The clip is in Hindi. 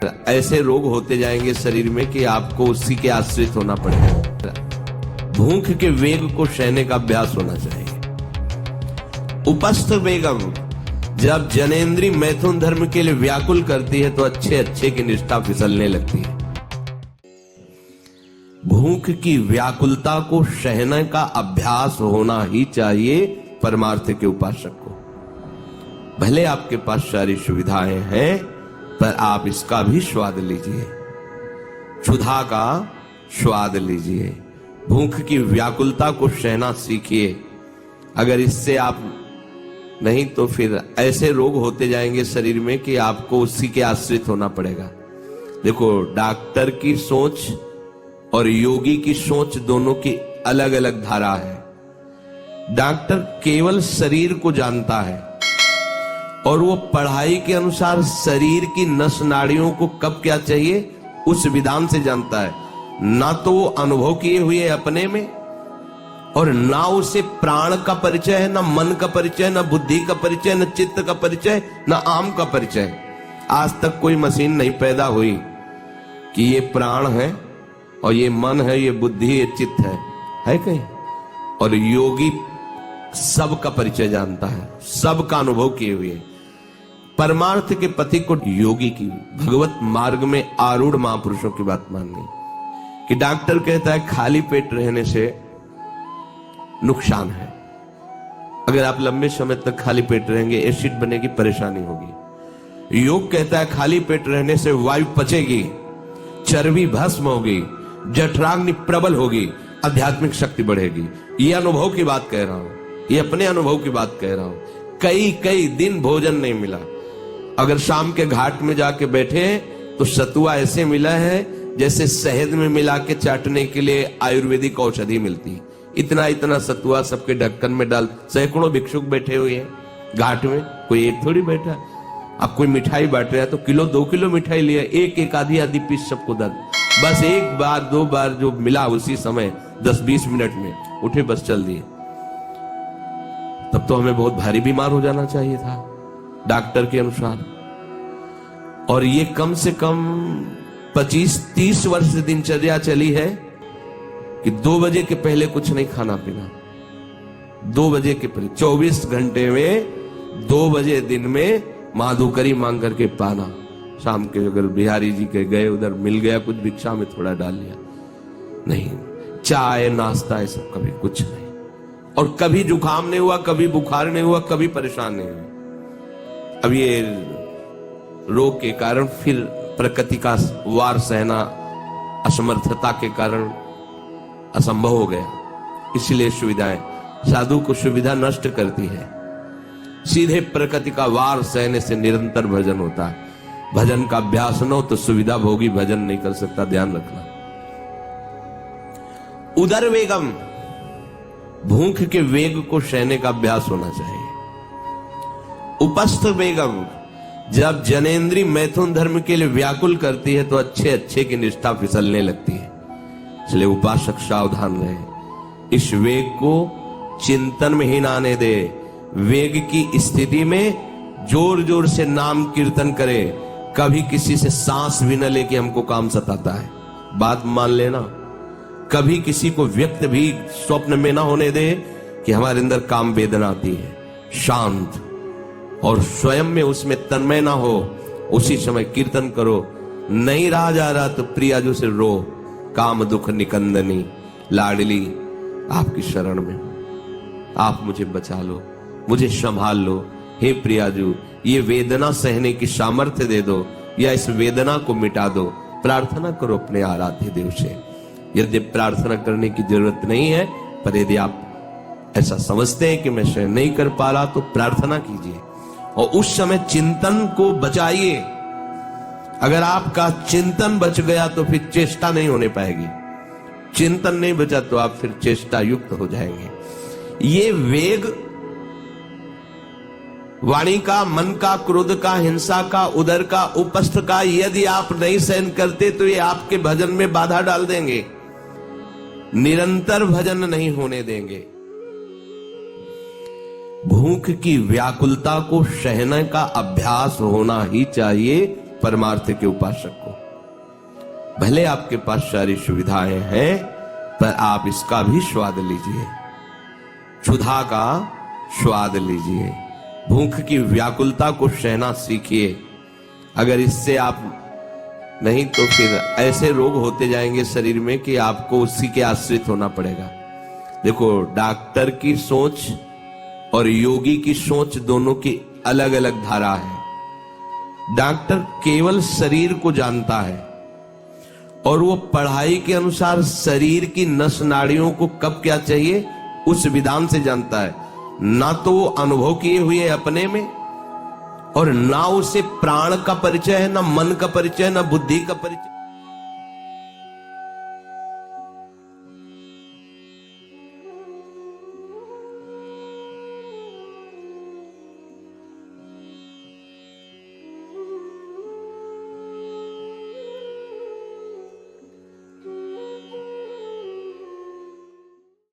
ऐसे रोग होते जाएंगे शरीर में कि आपको उसी के आश्रित होना पड़ेगा। भूख के वेग को सहने का अभ्यास होना चाहिए। उपस्थ वेगम, जब जनेन्द्री मैथुन धर्म के लिए व्याकुल करती है तो अच्छे अच्छे की निष्ठा फिसलने लगती है। भूख की व्याकुलता को सहने का अभ्यास होना ही चाहिए परमार्थ के उपासक को। भले आपके पास सारी सुविधाएं हैं, पर आप इसका भी स्वाद लीजिए, क्षुधा का स्वाद लीजिए। भूख की व्याकुलता को सहना सीखिए। अगर इससे आप नहीं तो फिर ऐसे रोग होते जाएंगे शरीर में कि आपको उसी के आश्रित होना पड़ेगा। देखो, डॉक्टर की सोच और योगी की सोच दोनों की अलग अलग धारा है। डॉक्टर केवल शरीर को जानता है और वो पढ़ाई के अनुसार शरीर की नस नाड़ियों को कब क्या चाहिए उस विधान से जानता है। ना तो वो अनुभव किए हुए अपने में, और ना उसे प्राण का परिचय है, ना मन का परिचय, ना बुद्धि का परिचय, ना चित्त का परिचय, ना आम का परिचय। आज तक कोई मशीन नहीं पैदा हुई कि ये प्राण है और ये मन है, ये बुद्धि, ये चित्त है कहीं? और योगी सबका परिचय जानता है, सबका अनुभव किए हुए। परमार्थ के पति को योगी की भगवत मार्ग में आरूढ़ महापुरुषों की बात माननी कि डॉक्टर कहता है खाली पेट रहने से नुकसान है। अगर आप लंबे समय तक खाली पेट रहेंगे एसिड बनेगी, परेशानी होगी। योग कहता है खाली पेट रहने से वायु पचेगी, चर्बी भस्म होगी, जठराग्नि प्रबल होगी, आध्यात्मिक शक्ति बढ़ेगी। ये अनुभव की बात कह रहा हूं, ये अपने अनुभव की बात कह रहा हूं। कई दिन भोजन नहीं मिला। अगर शाम के घाट में जाके बैठे तो सतुआ ऐसे मिला है जैसे शहद में मिला के चाटने के लिए आयुर्वेदिक औषधि मिलती। इतना इतना सतुआ सबके ढक्कन में डाल, सैकड़ों भिक्षुक बैठे हुए हैं घाट में, कोई एक थोड़ी बैठा। अब कोई मिठाई बांट रहा है तो किलो 2 किलो मिठाई लिया, एक आधी पीस सबको दल। बस एक बार 2 बार जो मिला उसी समय 10-20 मिनट में उठे, बस चल दिए। तब तो हमें बहुत भारी बीमार हो जाना चाहिए था डॉक्टर के अनुसार। और ये कम से कम 25-30 वर्ष से दिनचर्या चली है कि 2 बजे के पहले कुछ नहीं खाना पीना। 2 बजे के पहले 24 घंटे में 2 बजे दिन में माधुकरी मांग करके पाना। शाम के अगर बिहारी जी के गए उधर मिल गया कुछ भिक्षा में थोड़ा डाल लिया, नहीं चाय नाश्ता ये सब कभी कुछ नहीं। और कभी जुकाम नहीं हुआ, कभी बुखार नहीं हुआ, कभी परेशान नहीं हुआ। अब ये रोग के कारण फिर प्रकृति का वार सहना असमर्थता के कारण असंभव हो गया। इसलिए सुविधाएं साधु को सुविधा नष्ट करती है। सीधे प्रकृति का वार सहने से निरंतर भजन होता है। भजन का अभ्यास न हो तो सुविधा भोगी भजन नहीं कर सकता, ध्यान रखना। उदर वेगम, भूख के वेग को सहने का अभ्यास होना चाहिए। उपस्थ वेगम, जब जनेन्द्री मैथुन धर्म के लिए व्याकुल करती है तो अच्छे अच्छे की निष्ठा फिसलने लगती है। इसलिए उपासक सावधान रहे, इस वेग को चिंतन में ही ना आने दे। वेग की स्थिति में जोर जोर से नाम कीर्तन करे, कभी किसी से सांस भी न ले कि हमको काम सताता है, बात मान लेना। कभी किसी को व्यक्त भी स्वप्न में ना होने दे कि हमारे अंदर काम वेदना आती है। शांत और स्वयं में उसमें तन्मय ना हो, उसी समय कीर्तन करो। नहीं रहा जा रहा तो प्रियाजू से रो, काम दुख निकंदनी लाडली आपकी शरण में, आप मुझे बचा लो, मुझे संभाल लो। हे प्रियाजू, ये वेदना सहने की सामर्थ्य दे दो या इस वेदना को मिटा दो। प्रार्थना करो अपने आराध्य देव से। यदि प्रार्थना करने की जरूरत नहीं है, पर यदि आप ऐसा समझते हैं कि मैं सहन नहीं कर पा रहा तो प्रार्थना कीजिए और उस समय चिंतन को बचाइए। अगर आपका चिंतन बच गया तो फिर चेष्टा नहीं होने पाएगी। चिंतन नहीं बचा तो आप फिर चेष्टा युक्त हो जाएंगे। ये वेग वाणी का, मन का, क्रोध का, हिंसा का, उदर का, उपस्थ का यदि आप नहीं सहन करते तो ये आपके भजन में बाधा डाल देंगे, निरंतर भजन नहीं होने देंगे। भूख की व्याकुलता को सहने का अभ्यास होना ही चाहिए परमार्थ के उपासक को। भले आपके पास सारी सुविधाएं हैं, पर आप इसका भी स्वाद लीजिए, क्षुधा का स्वाद लीजिए, भूख की व्याकुलता को सहना सीखिए। अगर इससे आप नहीं तो फिर ऐसे रोग होते जाएंगे शरीर में कि आपको उसी के आश्रित होना पड़ेगा। देखो, डॉक्टर की सोच और योगी की सोच दोनों की अलग अलग धारा है। डॉक्टर केवल शरीर को जानता है और वो पढ़ाई के अनुसार शरीर की नस नाड़ियों को कब क्या चाहिए उस विधान से जानता है। ना तो वो अनुभव किए हुए अपने में, और ना उसे प्राण का परिचय है, ना मन का परिचय, ना बुद्धि का परिचय।